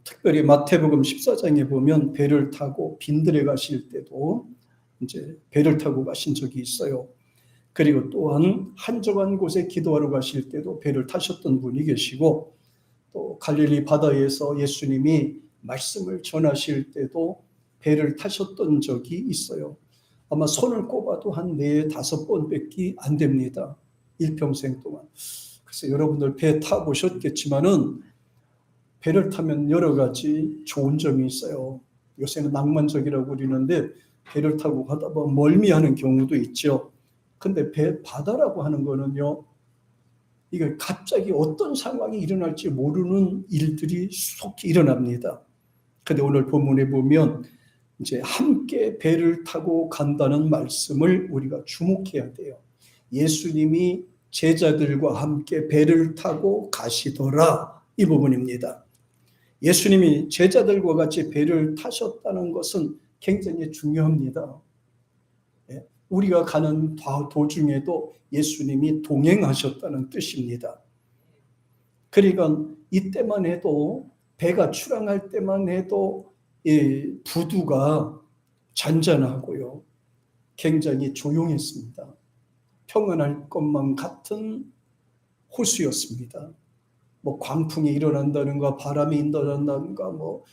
특별히 마태복음 14장에 보면 배를 타고 빈들에 가실 때도 이제 배를 타고 가신 적이 있어요. 그리고 또한 한적한 곳에 기도하러 가실 때도 배를 타셨던 분이 계시고, 또 갈릴리 바다에서 예수님이 말씀을 전하실 때도 배를 타셨던 적이 있어요. 아마 손을 꼽아도 한 4-5번밖에 안 됩니다. 일평생 동안. 그래서 여러분들 배 타보셨겠지만은 배를 타면 여러 가지 좋은 점이 있어요. 요새는 낭만적이라고 그러는데 배를 타고 가다 보면 멀미하는 경우도 있죠. 근데 바다라고 하는 거는요, 이게 갑자기 어떤 상황이 일어날지 모르는 일들이 속히 일어납니다. 근데 오늘 본문에 보면 이제 함께 배를 타고 간다는 말씀을 우리가 주목해야 돼요. 예수님이 제자들과 함께 배를 타고 가시더라, 이 부분입니다. 예수님이 제자들과 같이 배를 타셨다는 것은 굉장히 중요합니다. 우리가 가는 도중에도 예수님이 동행하셨다는 뜻입니다. 그러니까 이때만 해도, 배가 출항할 때만 해도 이 부두가 잔잔하고요, 굉장히 조용했습니다. 평안할 것만 같은 호수였습니다. 뭐 광풍이 일어난다든가 바람이 일어난다든가 뭐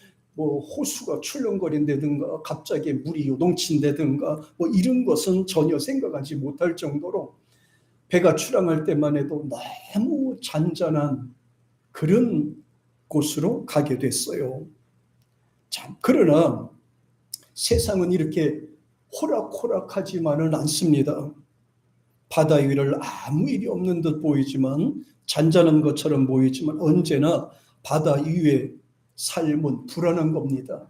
호수가 출렁거린다든가 갑자기 물이 요동친다든가 뭐 이런 것은 전혀 생각하지 못할 정도로 배가 출항할 때만 해도 너무 잔잔한 그런 곳으로 가게 됐어요. 참, 그러나 세상은 이렇게 호락호락하지만은 않습니다. 바다 위를 아무 일이 없는 듯 보이지만, 잔잔한 것처럼 보이지만 언제나 바다 위의 삶은 불안한 겁니다.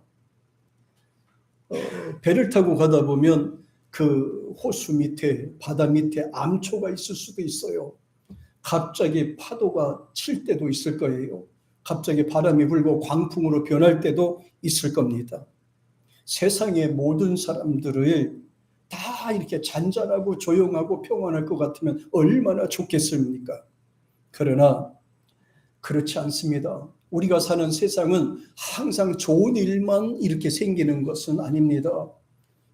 배를 타고 가다 보면 그 호수 밑에, 바다 밑에 암초가 있을 수도 있어요. 갑자기 파도가 칠 때도 있을 거예요. 갑자기 바람이 불고 광풍으로 변할 때도 있을 겁니다. 세상의 모든 사람들을 다 이렇게 잔잔하고 조용하고 평안할 것 같으면 얼마나 좋겠습니까? 그러나 그렇지 않습니다. 우리가 사는 세상은 항상 좋은 일만 이렇게 생기는 것은 아닙니다.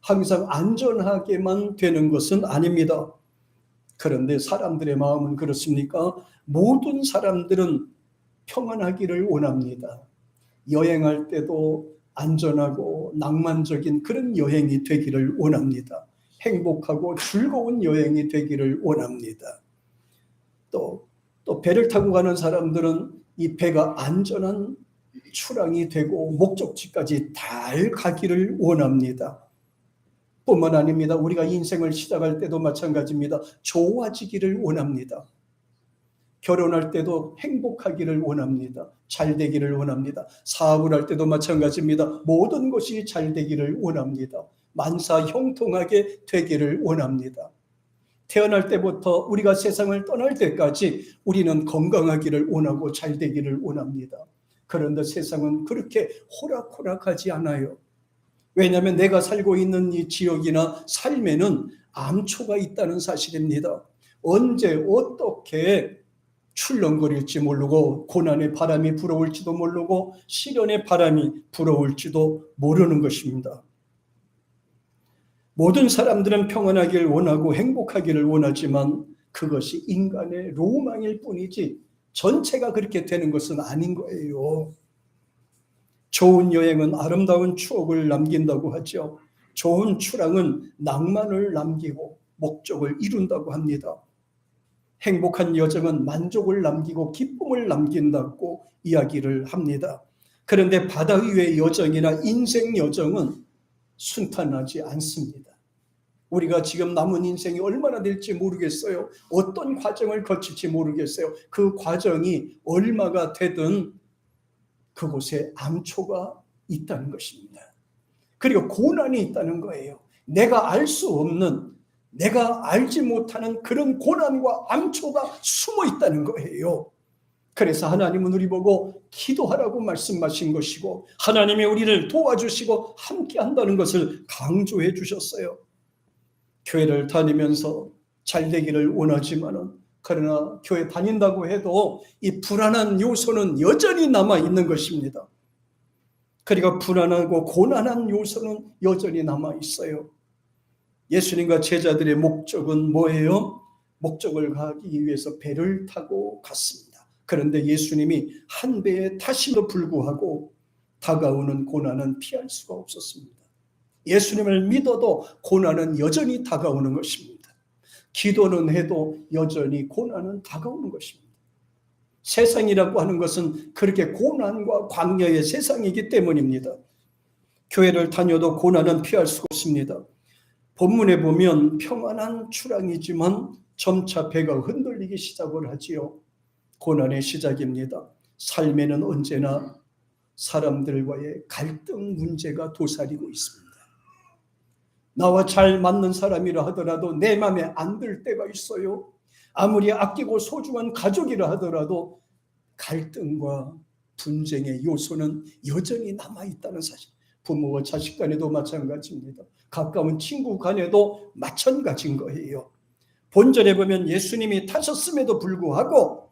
항상 안전하게만 되는 것은 아닙니다. 그런데 사람들의 마음은 그렇습니까? 모든 사람들은 평안하기를 원합니다. 여행할 때도 안전하고 낭만적인 그런 여행이 되기를 원합니다. 행복하고 즐거운 여행이 되기를 원합니다. 또 배를 타고 가는 사람들은 이 배가 안전한 출항이 되고 목적지까지 잘 가기를 원합니다. 뿐만 아닙니다. 우리가 인생을 시작할 때도 마찬가지입니다. 좋아지기를 원합니다. 결혼할 때도 행복하기를 원합니다. 잘 되기를 원합니다. 사업을 할 때도 마찬가지입니다. 모든 것이 잘 되기를 원합니다. 만사 형통하게 되기를 원합니다. 태어날 때부터 우리가 세상을 떠날 때까지 우리는 건강하기를 원하고 잘 되기를 원합니다. 그런데 세상은 그렇게 호락호락하지 않아요. 왜냐하면 내가 살고 있는 이 지역이나 삶에는 암초가 있다는 사실입니다. 언제 어떻게 출렁거릴지 모르고, 고난의 바람이 불어올지도 모르고, 시련의 바람이 불어올지도 모르는 것입니다. 모든 사람들은 평안하기를 원하고 행복하기를 원하지만 그것이 인간의 로망일 뿐이지 전체가 그렇게 되는 것은 아닌 거예요. 좋은 여행은 아름다운 추억을 남긴다고 하죠. 좋은 출항은 낭만을 남기고 목적을 이룬다고 합니다. 행복한 여정은 만족을 남기고 기쁨을 남긴다고 이야기를 합니다. 그런데 바다 위의 여정이나 인생 여정은 순탄하지 않습니다. 우리가 지금 남은 인생이 얼마나 될지 모르겠어요. 어떤 과정을 거칠지 모르겠어요. 그 과정이 얼마가 되든 그곳에 암초가 있다는 것입니다. 그리고 고난이 있다는 거예요. 내가 알 수 없는, 내가 알지 못하는 그런 고난과 암초가 숨어 있다는 거예요. 그래서 하나님은 우리 보고 기도하라고 말씀하신 것이고, 하나님이 우리를 도와주시고 함께 한다는 것을 강조해 주셨어요. 교회를 다니면서 잘 되기를 원하지만은, 그러나 교회 다닌다고 해도 이 불안한 요소는 여전히 남아 있는 것입니다. 그리고 불안하고 고난한 요소는 여전히 남아 있어요. 예수님과 제자들의 목적은 뭐예요? 목적을 가기 위해서 배를 타고 갔습니다. 그런데 예수님이 한 배에 타심에도 불구하고 다가오는 고난은 피할 수가 없었습니다. 예수님을 믿어도 고난은 여전히 다가오는 것입니다. 기도는 해도 여전히 고난은 다가오는 것입니다. 세상이라고 하는 것은 그렇게 고난과 광야의 세상이기 때문입니다. 교회를 다녀도 고난은 피할 수가 없습니다. 본문에 보면 평안한 출항이지만 점차 배가 흔들리기 시작을 하지요. 고난의 시작입니다. 삶에는 언제나 사람들과의 갈등 문제가 도사리고 있습니다. 나와 잘 맞는 사람이라 하더라도 내 마음에 안 들 때가 있어요. 아무리 아끼고 소중한 가족이라 하더라도 갈등과 분쟁의 요소는 여전히 남아있다는 사실. 부모와 자식 간에도 마찬가지입니다. 가까운 친구 간에도 마찬가지인 거예요. 본절에 보면 예수님이 타셨음에도 불구하고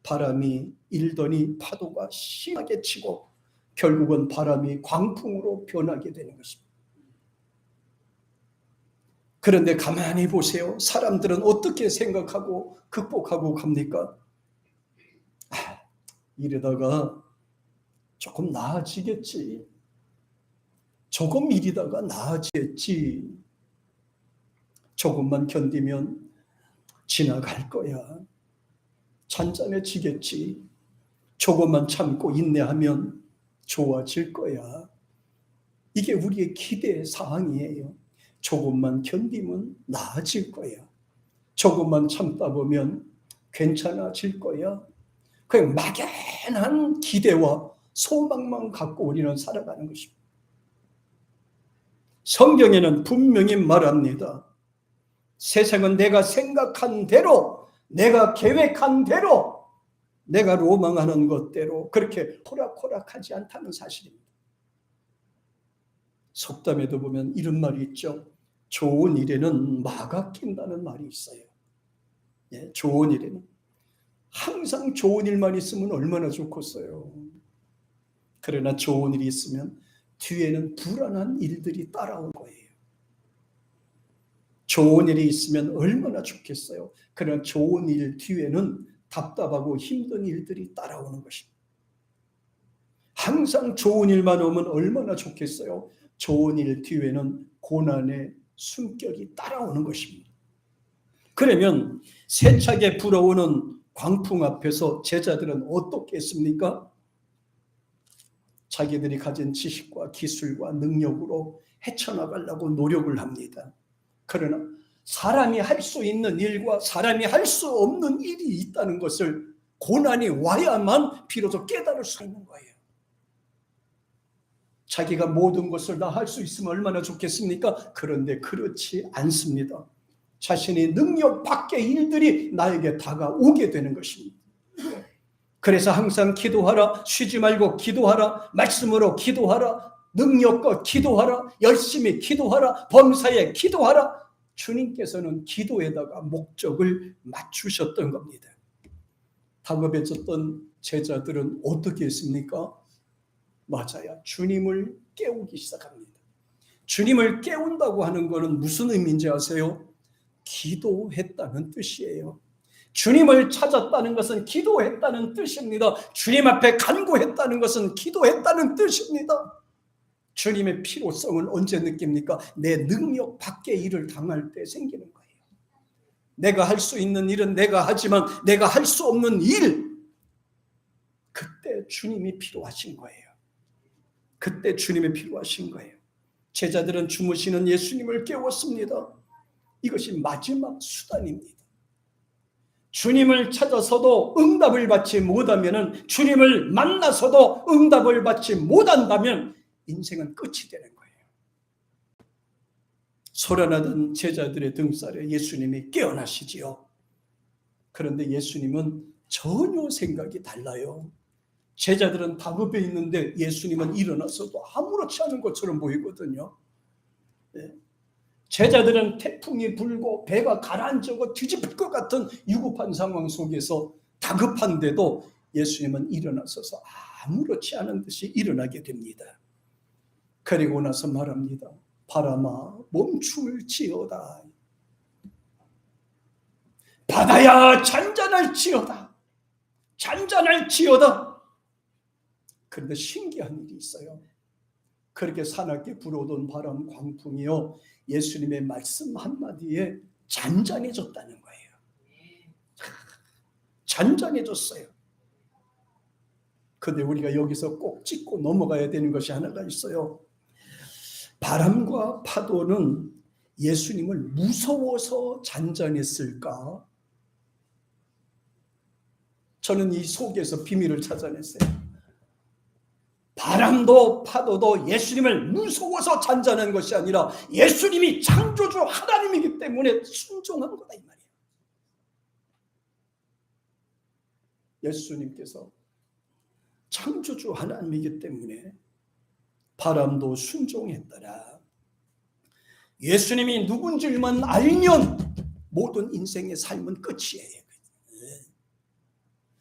바람이 일더니 파도가 심하게 치고 결국은 바람이 광풍으로 변하게 되는 것입니다. 그런데 가만히 보세요. 사람들은 어떻게 생각하고 극복하고 갑니까? 이러다가 조금 나아지겠지. 조금 이리다가 나아지겠지. 조금만 견디면 지나갈 거야. 잔잔해지겠지. 조금만 참고 인내하면 좋아질 거야. 이게 우리의 기대 사항이에요. 조금만 견디면 나아질 거야. 조금만 참다 보면 괜찮아질 거야. 그냥 막연한 기대와 소망만 갖고 우리는 살아가는 것입니다. 성경에는 분명히 말합니다. 세상은 내가 생각한 대로, 내가 계획한 대로, 내가 로망하는 것대로 그렇게 호락호락하지 않다는 사실입니다. 속담에도 보면 이런 말이 있죠. 좋은 일에는 마가 낀다는 말이 있어요. 예, 좋은 일에는. 항상 좋은 일만 있으면 얼마나 좋겠어요. 그러나 좋은 일이 있으면 뒤에는 불안한 일들이 따라올 거예요. 좋은 일이 있으면 얼마나 좋겠어요. 그러나 좋은 일 뒤에는 답답하고 힘든 일들이 따라오는 것입니다. 항상 좋은 일만 오면 얼마나 좋겠어요. 좋은 일 뒤에는 고난의 숨결이 따라오는 것입니다. 그러면 세차게 불어오는 광풍 앞에서 제자들은 어떻게 했습니까? 자기들이 가진 지식과 기술과 능력으로 헤쳐나가려고 노력을 합니다. 그러나 사람이 할 수 있는 일과 사람이 할 수 없는 일이 있다는 것을 고난이 와야만 비로소 깨달을 수 있는 거예요. 자기가 모든 것을 다 할 수 있으면 얼마나 좋겠습니까? 그런데 그렇지 않습니다. 자신의 능력 밖의 일들이 나에게 다가오게 되는 것입니다. 그래서 항상 기도하라, 쉬지 말고 기도하라, 말씀으로 기도하라, 능력과 기도하라, 열심히 기도하라, 범사에 기도하라. 주님께서는 기도에다가 목적을 맞추셨던 겁니다. 다급해졌던 제자들은 어떻게 했습니까? 맞아요. 주님을 깨우기 시작합니다. 주님을 깨운다고 하는 것은 무슨 의미인지 아세요? 기도했다는 뜻이에요. 주님을 찾았다는 것은 기도했다는 뜻입니다. 주님 앞에 간구했다는 것은 기도했다는 뜻입니다. 주님의 필요성은 언제 느낍니까? 내 능력 밖의 일을 당할 때 생기는 거예요. 내가 할 수 있는 일은 내가 하지만 내가 할 수 없는 일, 그때 주님이 필요하신 거예요. 그때 주님이 필요하신 거예요. 제자들은 주무시는 예수님을 깨웠습니다. 이것이 마지막 수단입니다. 주님을 찾아서도 응답을 받지 못하면, 주님을 만나서도 응답을 받지 못한다면 인생은 끝이 되는 거예요. 소란하던 제자들의 등살에 예수님이 깨어나시지요. 그런데 예수님은 전혀 생각이 달라요. 제자들은 다급해 있는데 예수님은 일어나서도 아무렇지 않은 것처럼 보이거든요. 제자들은 태풍이 불고 배가 가라앉고 뒤집힐 것 같은 위급한 상황 속에서 다급한데도 예수님은 일어나서서 아무렇지 않은 듯이 일어나게 됩니다. 그리고 나서 말합니다. 바람아 멈출지어다. 바다야 잔잔할지어다. 잔잔할지어다. 그런데 신기한 일이 있어요. 그렇게 사납게 불어오던 바람 광풍이요, 예수님의 말씀 한마디에 잔잔해졌다는 거예요. 잔잔해졌어요. 그런데 우리가 여기서 꼭 짚고 넘어가야 되는 것이 하나가 있어요. 바람과 파도는 예수님을 무서워서 잔잔했을까? 저는 이 속에서 비밀을 찾아냈어요. 바람도 파도도 예수님을 무서워서 잔잔한 것이 아니라 예수님이 창조주 하나님이기 때문에 순종한 거다, 이 말이에요. 예수님께서 창조주 하나님이기 때문에 바람도 순종했더라. 예수님이 누군지만 알면 모든 인생의 삶은 끝이에요.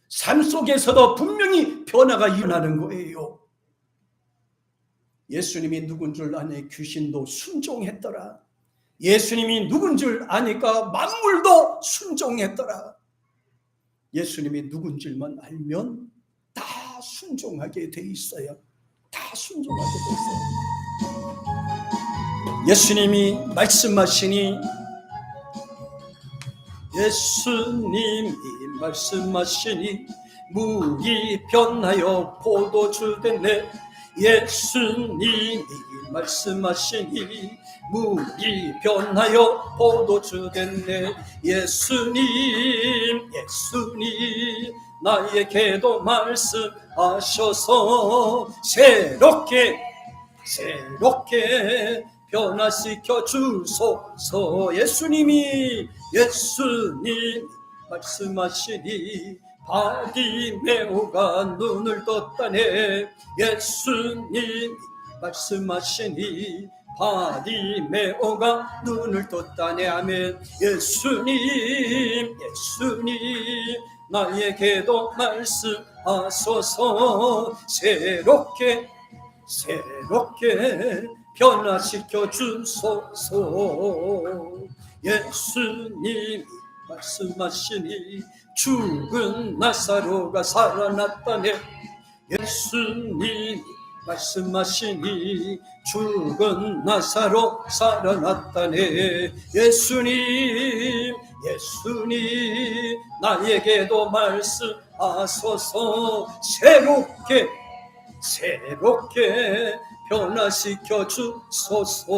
삶 속에서도 분명히 변화가 일어나는 거예요. 예수님이 누군 줄 아니 귀신도 순종했더라. 예수님이 누군 줄 아니까 만물도 순종했더라. 예수님이 누군 줄만 알면 다 순종하게 돼 있어요. 다 순종하게 돼 있어요. 예수님이 말씀하시니 물이 변하여 포도주 됐네. 예수님이 말씀하시니 물이 변하여 포도주 됐네. 예수님 나에게도 말씀하셔서 새롭게 변화시켜 주소서. 예수님 말씀하시니 바디메오가 눈을 떴다네. 예수님 말씀하시니 바디메오가 눈을 떴다네. 아멘. 예수님 나에게도 말씀하소서. 새롭게 변화시켜 주소서. 예수님 말씀하시니 죽은 나사로가 살아났다네. 예수님 말씀하시니 죽은 나사로 살아났다네. 예수님 나에게도 말씀하소서. 새롭게 변화시켜 주소서.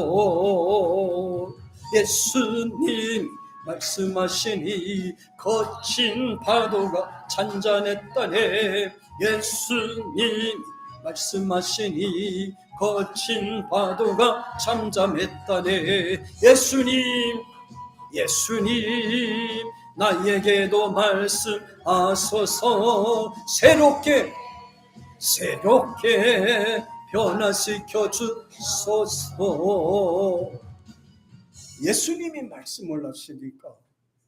예수님 말씀하시니 거친 파도가 잔잔했다네. 예수님 말씀하시니 거친 파도가 잠잠했다네. 예수님 나에게도 말씀하소서. 새롭게 변화시켜 주소서. 예수님이 말씀을 하시니까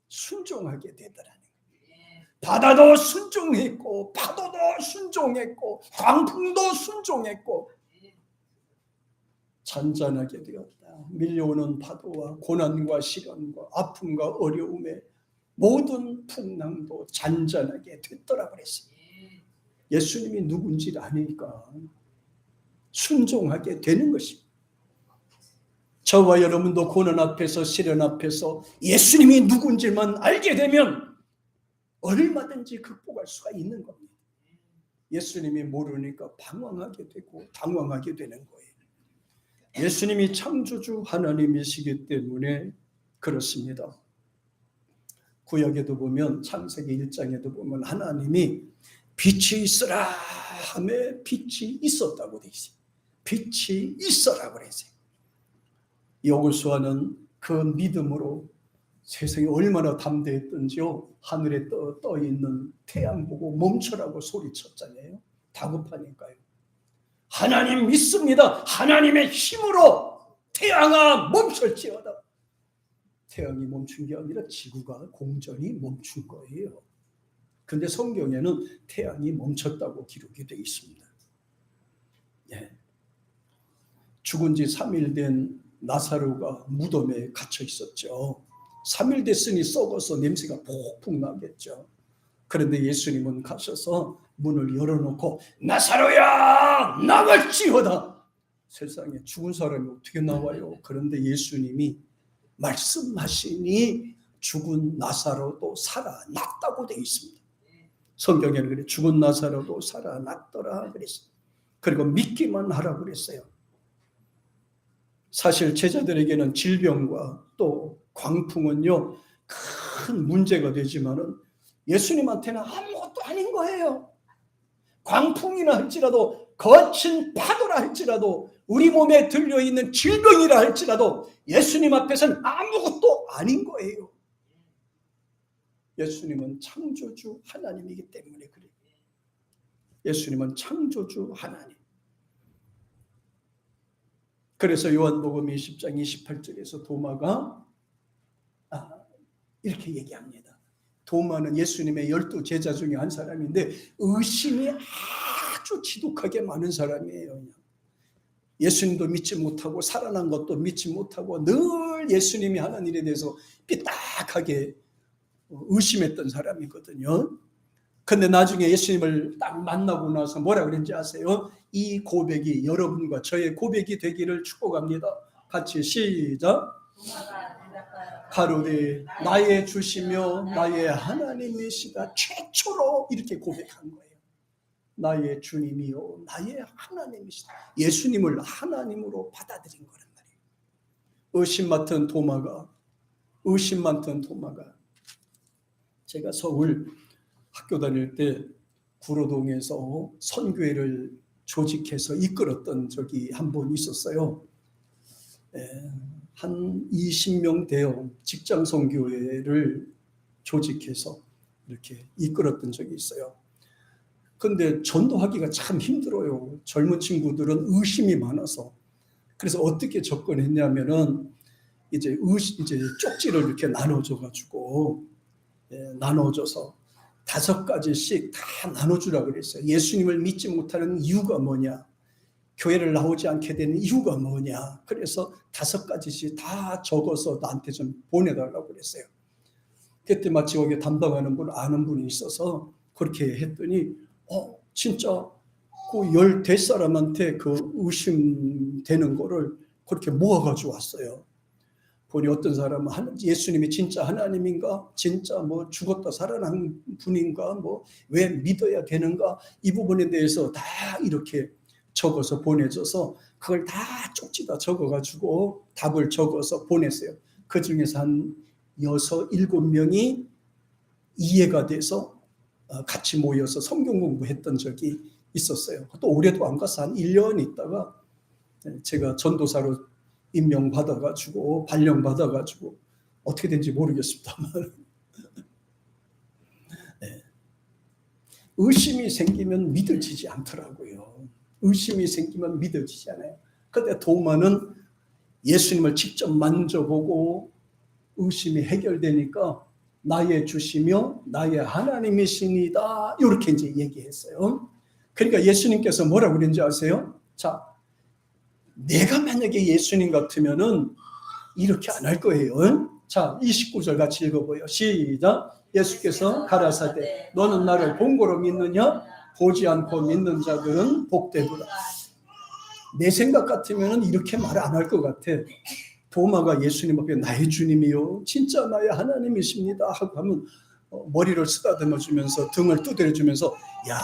순종하게 되더라는 거예요. 바다도 순종했고 파도도 순종했고 광풍도 순종했고 잔잔하게 되었다. 밀려오는 파도와 고난과 시련과 아픔과 어려움에 모든 풍랑도 잔잔하게 됐더라 그랬습니다. 예수님이 누군지 아니까 순종하게 되는 것입니다. 저와 여러분도 고난 앞에서 시련 앞에서 예수님이 누군지만 알게 되면 얼마든지 극복할 수가 있는 겁니다. 예수님이 모르니까 방황하게 되고 당황하게 되는 거예요. 예수님이 창조주 하나님이시기 때문에 그렇습니다. 구약에도 보면 창세기 1장에도 보면 하나님이 빛이 있으라 하며 빛이 있었다고 되어 있어요. 빛이 있어라 그랬어요. 여호수아는 그 믿음으로 세상이 얼마나 담대했던지요. 하늘에 떠 있는 태양 보고 멈춰라고 소리쳤잖아요. 다급하니까요. 하나님 믿습니다. 하나님의 힘으로 태양아 멈출지어다. 태양이 멈춘 게 아니라 지구가 공전이 멈춘 거예요. 근데 성경에는 태양이 멈췄다고 기록이 되어 있습니다. 예. 죽은 지 3일 된 나사로가 무덤에 갇혀 있었죠. 3일 됐으니 썩어서 냄새가 폭풍 나겠죠. 그런데 예수님은 가셔서 문을 열어놓고 나사로야 나갈지어다. 세상에 죽은 사람이 어떻게 나와요? 그런데 예수님이 말씀하시니 죽은 나사로도 살아났다고 되어 있습니다. 성경에는 그래 죽은 나사로도 살아났더라 그랬어요. 그리고 믿기만 하라 그랬어요. 사실 제자들에게는 질병과 또 광풍은요 큰 문제가 되지만은 예수님한테는 아무것도 아닌 거예요. 광풍이나 할지라도 거친 파도라 할지라도 우리 몸에 들려있는 질병이라 할지라도 예수님 앞에서는 아무것도 아닌 거예요. 예수님은 창조주 하나님이기 때문에 그래요. 예수님은 창조주 하나님. 그래서 요한복음 20장 28절에서 도마가 이렇게 얘기합니다. 도마는 예수님의 12 제자 중에 한 사람인데 의심이 아주 지독하게 많은 사람이에요. 예수님도 믿지 못하고 살아난 것도 믿지 못하고 늘 예수님이 하는 일에 대해서 삐딱하게 의심했던 사람이거든요. 근데 나중에 예수님을 딱 만나고 나서 뭐라 그랬는지 아세요? 이 고백이 여러분과 저의 고백이 되기를 축복합니다. 같이 시작. 가로되 나의 주시며 나의 하나님이시다. 최초로 이렇게 고백한 거예요. 나의 주님이요 나의 하나님이시다. 예수님을 하나님으로 받아들인 거란 말이에요. 의심 많던 도마가 제가 서울 학교 다닐 때 구로동에서 선교회를 조직해서 이끌었던 적이 한 번 있었어요. 한 20명 대형 직장 선교회를 조직해서 이렇게 이끌었던 적이 있어요. 근데 전도하기가 참 힘들어요. 젊은 친구들은 의심이 많아서. 그래서 어떻게 접근했냐면은 이제 쪽지를 이렇게 나눠줘서 5가지씩 다 나눠주라고 그랬어요. 예수님을 믿지 못하는 이유가 뭐냐? 교회를 나오지 않게 되는 이유가 뭐냐? 그래서 5가지씩 다 적어서 나한테 좀 보내달라고 그랬어요. 그때 마치 거기 담당하는 분 아는 분이 있어서 그렇게 했더니 진짜 그 15사람한테 그 의심되는 거를 그렇게 모아가지고 왔어요. 보니 어떤 사람은 예수님이 진짜 하나님인가? 진짜 뭐 죽었다 살아난 분인가? 뭐 왜 믿어야 되는가? 이 부분에 대해서 다 이렇게 적어서 보내줘서 그걸 다 쪽지다 적어가지고 답을 적어서 보냈어요. 그 중에서 한 6, 7명이 이해가 돼서 같이 모여서 성경 공부했던 적이 있었어요. 또 올해도 안 가서 한 1년 있다가 제가 전도사로 임명받아가지고 발령받아가지고 어떻게 된지 모르겠습니다만 네. 의심이 생기면 믿어지지 않더라고요. 의심이 생기면 믿어지지 않아요. 그런데 도마는 예수님을 직접 만져보고 의심이 해결되니까 나의 주시며 나의 하나님이시니다 이렇게 이제 얘기했어요. 그러니까 예수님께서 뭐라고 그랬는지 아세요? 자, 내가 만약에 예수님 같으면은 이렇게 안 할 거예요. 자, 29절 같이 읽어보요. 시작. 예수께서 가라사대 너는 나를 본고로 믿느냐? 보지 않고 믿는 자들은 복되도다. 내 생각 같으면은 이렇게 말 안 할 것 같아. 도마가 예수님 앞에 나의 주님이요 진짜 나의 하나님이십니다 하고 하면 머리를 쓰다듬어 주면서 등을 두드려 주면서 야,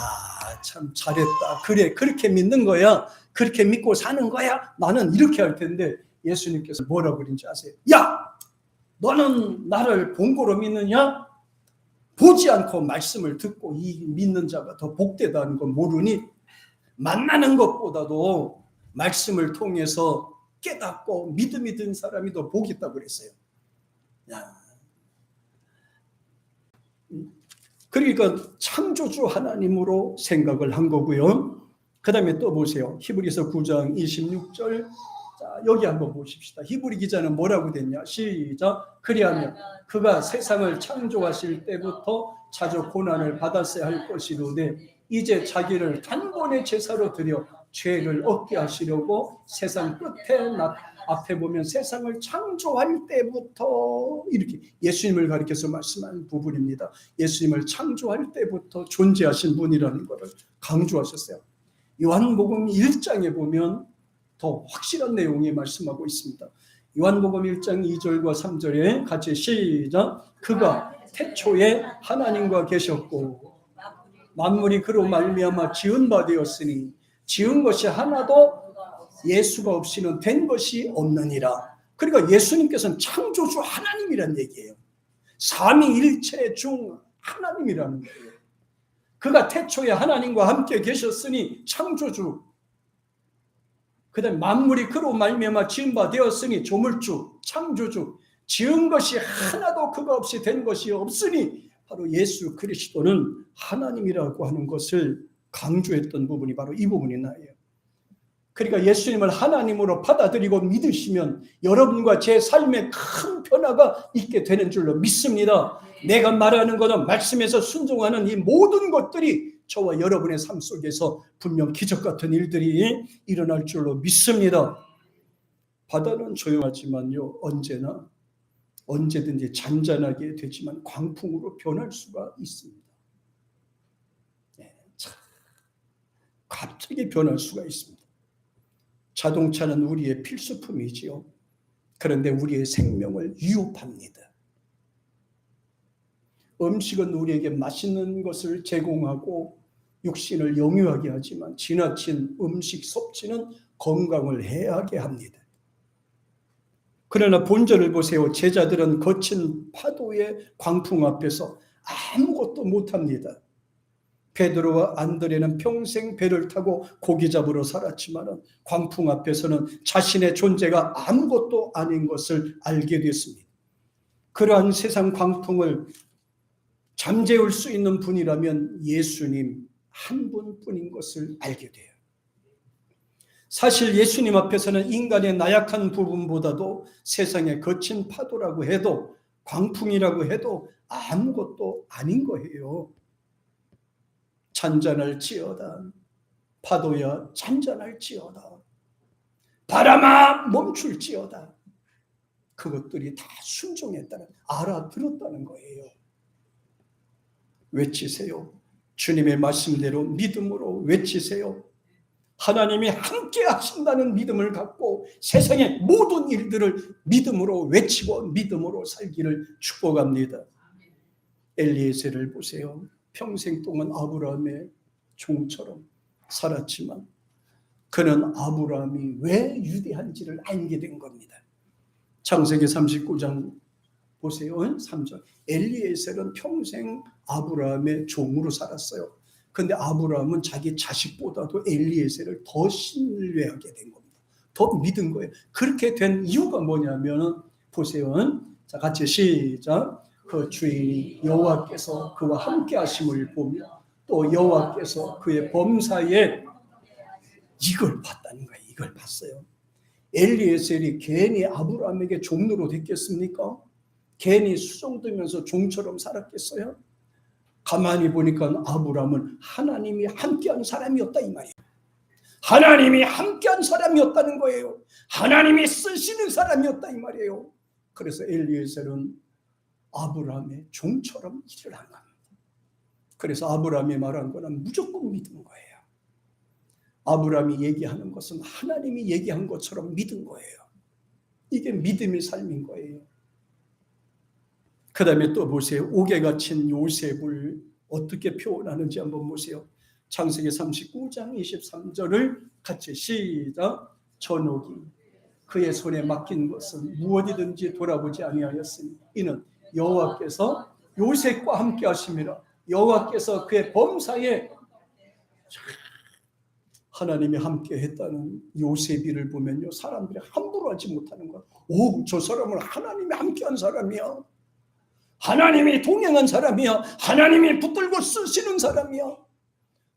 참 잘했다. 그래, 그렇게 믿는 거야. 그렇게 믿고 사는 거야. 나는 이렇게 할 텐데 예수님께서 뭐라고 그런지 아세요? 야, 너는 나를 본고로 믿느냐? 보지 않고 말씀을 듣고 이 믿는 자가 더 복되다는 걸 모르니 만나는 것보다도 말씀을 통해서 깨닫고 믿음이 든 사람이 더 복이 있다고 그랬어요. 야. 그러니까 창조주 하나님으로 생각을 한 거고요. 그 다음에 또 보세요. 히브리서 9장 26절. 자, 여기 한번 보십시다. 히브리 기자는 뭐라고 됐냐? 시작. 그리하면 그가 세상을 창조하실 때부터 자주 고난을 받았어야 할 것이로되 이제 자기를 단번에 제사로 드려 죄를 얻게 하시려고 세상 끝에 앞에 보면 세상을 창조할 때부터 이렇게 예수님을 가리켜서 말씀한 부분입니다. 예수님을 창조할 때부터 존재하신 분이라는 것을 강조하셨어요. 요한복음 1장에 보면 더 확실한 내용이 말씀하고 있습니다. 요한복음 1장 2절과 3절에 같이 시작. 그가 태초에 하나님과 계셨고 만물이 그로 말미암아 지은 바 되었으니 지은 것이 하나도 예수가 없이는 된 것이 없느니라. 그러니까 예수님께서는 창조주 하나님이란 얘기예요. 삼위일체 중 하나님이라는 거예요. 그가 태초에 하나님과 함께 계셨으니 창조주, 그 다음에 만물이 그로 말미암아 지은 바 되었으니 조물주, 창조주, 지은 것이 하나도 그가 없이 된 것이 없으니 바로 예수 그리스도는 하나님이라고 하는 것을 강조했던 부분이 바로 이 부분이 나예요. 그러니까 예수님을 하나님으로 받아들이고 믿으시면 여러분과 제 삶에 큰 변화가 있게 되는 줄로 믿습니다. 내가 말하는 것은 말씀에서 순종하는 이 모든 것들이 저와 여러분의 삶 속에서 분명 기적 같은 일들이 일어날 줄로 믿습니다. 바다는 조용하지만요, 언제든지 잔잔하게 되지만 광풍으로 변할 수가 있습니다. 갑자기 변할 수가 있습니다. 자동차는 우리의 필수품이지요. 그런데 우리의 생명을 위협합니다. 음식은 우리에게 맛있는 것을 제공하고 육신을 영유하게 하지만 지나친 음식 섭취는 건강을 해하게 합니다. 그러나 본절을 보세요. 제자들은 거친 파도의 광풍 앞에서 아무것도 못합니다. 베드로와 안드레는 평생 배를 타고 고기 잡으러 살았지만 광풍 앞에서는 자신의 존재가 아무것도 아닌 것을 알게 됐습니다. 그러한 세상 광풍을 잠재울 수 있는 분이라면 예수님 한 분뿐인 것을 알게 돼요. 사실 예수님 앞에서는 인간의 나약한 부분보다도 세상의 거친 파도라고 해도 광풍이라고 해도 아무것도 아닌 거예요. 잔잔할지어다. 파도야 잔잔할지어다. 바람아 멈출지어다. 그것들이 다 순종했다는, 알아들었다는 거예요. 외치세요. 주님의 말씀대로 믿음으로 외치세요. 하나님이 함께 하신다는 믿음을 갖고 세상의 모든 일들을 믿음으로 외치고 믿음으로 살기를 축복합니다. 엘리에셀을 보세요. 평생 동안 아브라함의 종처럼 살았지만 그는 아브라함이 왜 위대한지를 알게 된 겁니다. 창세기 39장 보세요. 3절. 엘리에셀은 평생 아브라함의 종으로 살았어요. 그런데 아브라함은 자기 자식보다도 엘리에셀을 더 신뢰하게 된 겁니다. 더 믿은 거예요. 그렇게 된 이유가 뭐냐면 보세요. 자, 같이 시작. 그 주인이 여호와께서 그와 함께 하심을 보며 또 여호와께서 그의 범사에 이걸 봤다는 거예요. 이걸 봤어요. 엘리에셀이 괜히 아브라함에게 종로로 됐겠습니까? 괜히 수종되면서 종처럼 살았겠어요? 가만히 보니까 아브라함은 하나님이 함께한 사람이었다 이 말이에요. 하나님이 함께한 사람이었다는 거예요. 하나님이 쓰시는 사람이었다 이 말이에요. 그래서 엘리에셀은 아브라함의 종처럼 일을 한 겁니다. 그래서 아브라함이 말한 거는 무조건 믿은 거예요. 아브라함이 얘기하는 것은 하나님이 얘기한 것처럼 믿은 거예요. 이게 믿음의 삶인 거예요. 그 다음에 또 보세요. 옥에 갇힌 요셉을 어떻게 표현하는지 한번 보세요. 창세기 39장 23절을 같이 시작. 전옥이 그의 손에 맡긴 것은 무엇이든지 돌아보지 아니하였으니 이는 여호와께서 요셉과 함께 하심이라. 여호와께서 그의 범사에 하나님이 함께 했다는 요셉이를 보면요, 사람들이 함부로 하지 못하는 거야. 오, 저 사람은 하나님이 함께한 사람이야. 하나님이 동행한 사람이야. 하나님이 붙들고 쓰시는 사람이야.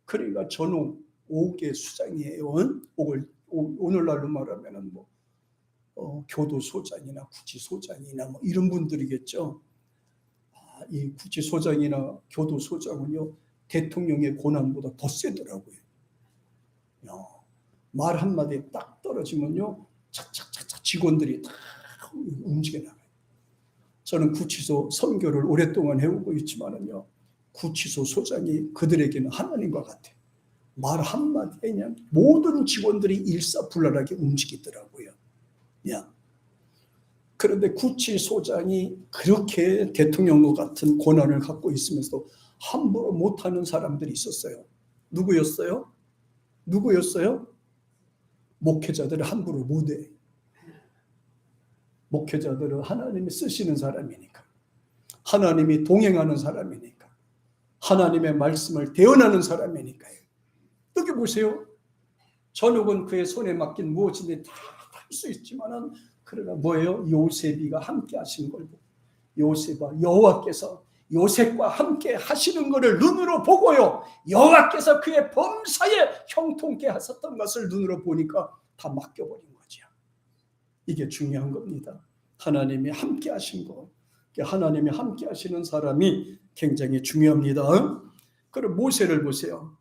그러니까 저는 옥의 수장이에요. 옥을 오늘날로 말하면은 교도소장이나 구치소장이나 이런 분들이겠죠. 이 구치소장이나 교도소장은요, 대통령의 권한보다 더 세더라고요. 말 한마디에 딱 떨어지면요, 착착착착 직원들이 다 움직여 나가요. 저는 구치소 선교를 오랫동안 해오고 있지만은요, 구치소 소장이 그들에게는 하나님과 같아요. 말 한마디에 그냥 모든 직원들이 일사불란하게 움직이더라고요. 야. 그런데 구치소장이 그렇게 대통령과 같은 권한을 갖고 있으면서도 함부로 못하는 사람들이 있었어요. 누구였어요? 목회자들을 함부로 못해. 목회자들은 하나님이 쓰시는 사람이니까, 하나님이 동행하는 사람이니까, 하나님의 말씀을 대언하는 사람이니까요. 여기 보세요. 전역은 그의 손에 맡긴 무엇인지 다 할 수 있지만은, 그러나 뭐예요? 요셉이가 함께 하신 걸 보고, 요셉아, 여호와께서 요셉과 함께 하시는 것을 눈으로 보고요, 여호와께서 그의 범사에 형통케 하셨던 것을 눈으로 보니까 다 맡겨버린 거죠. 이게 중요한 겁니다. 하나님이 함께 하신 거, 하나님이 함께 하시는 사람이 굉장히 중요합니다. 그럼 모세를 보세요.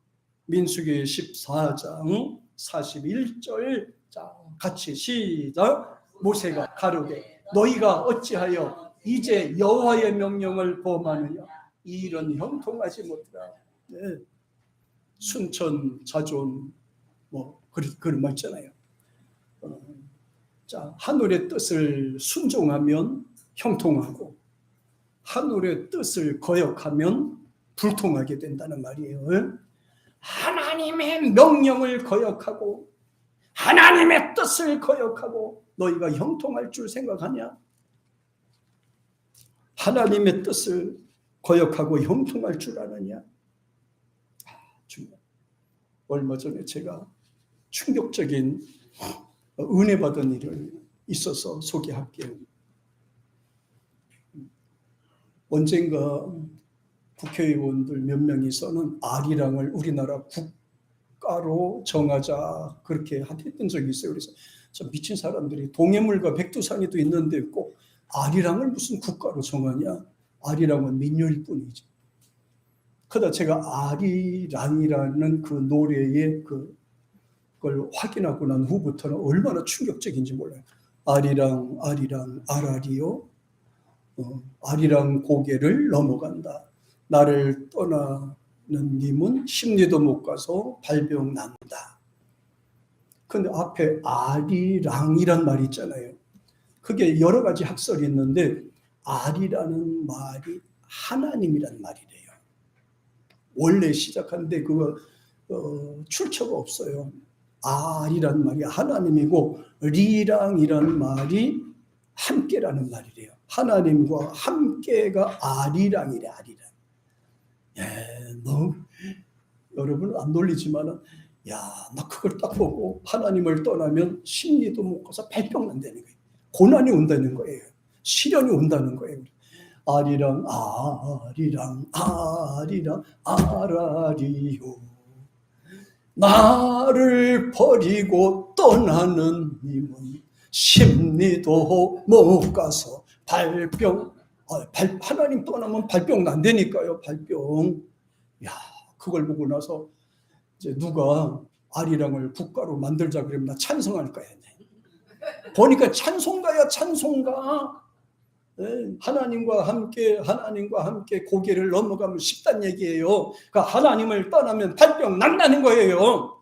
민수기 14장 41절, 자, 같이 시작. 모세가 가로되 너희가 어찌하여 이제 여호와의 명령을 범하느냐, 이 일은 형통하지 못하라. 네. 순천 자존 뭐 그런 말 있잖아요. 자, 하늘의 뜻을 순종하면 형통하고 하늘의 뜻을 거역하면 불통하게 된다는 말이에요. 하나님의 명령을 거역하고 하나님의 뜻을 거역하고 너희가 형통할 줄 생각하냐? 하나님의 뜻을 거역하고 형통할 줄 아느냐? 얼마 전에 제가 충격적인 은혜 받은 일을 있어서 소개할게요. 언젠가 국회의원들 몇 명이서는 아리랑을 우리나라 국가로 정하자 그렇게 했던 적이 있어요. 그래서 저 미친 사람들이 동해물과 백두산이도 있는데 꼭 아리랑을 무슨 국가로 정하냐? 아리랑은 민요일 뿐이지. 그러다 제가 아리랑이라는 그 노래의 그걸 확인하고 난 후부터는 얼마나 충격적인지 몰라요. 아리랑 아리랑 아라리요, 아리랑 고개를 넘어간다. 나를 떠나는 님은 십리도 못 가서 발병 난다. 근데 앞에 아리랑이란 말이 있잖아요. 그게 여러 가지 학설이 있는데 아리라는 말이 하나님이란 말이래요. 원래 시작하는데 그거 출처가 없어요. 아리란 말이 하나님이고 리랑이란 말이 함께라는 말이래요. 하나님과 함께가 아리랑이래. 아리랑. 너무 여러분 안 놀리지만은, 나 그걸 딱 보고 하나님을 떠나면 십리도 못 가서 발병 난다는 거예요. 고난이 온다는 거예요. 시련이 온다는 거예요. 아리랑 아리랑 아리랑 아라리요, 나를 버리고 떠나는 님은 십리도 못 가서 발병. 하나님 떠나면 발병 난다니까요. 발병. 그걸 보고 나서 이제 누가 아리랑을 국가로 만들자 그러면 나 찬성할 거야. 보니까 찬송가야, 찬송가. 하나님과 함께 고개를 넘어가면 쉽단 얘기예요. 그러니까 하나님을 떠나면 발병 난다는 거예요.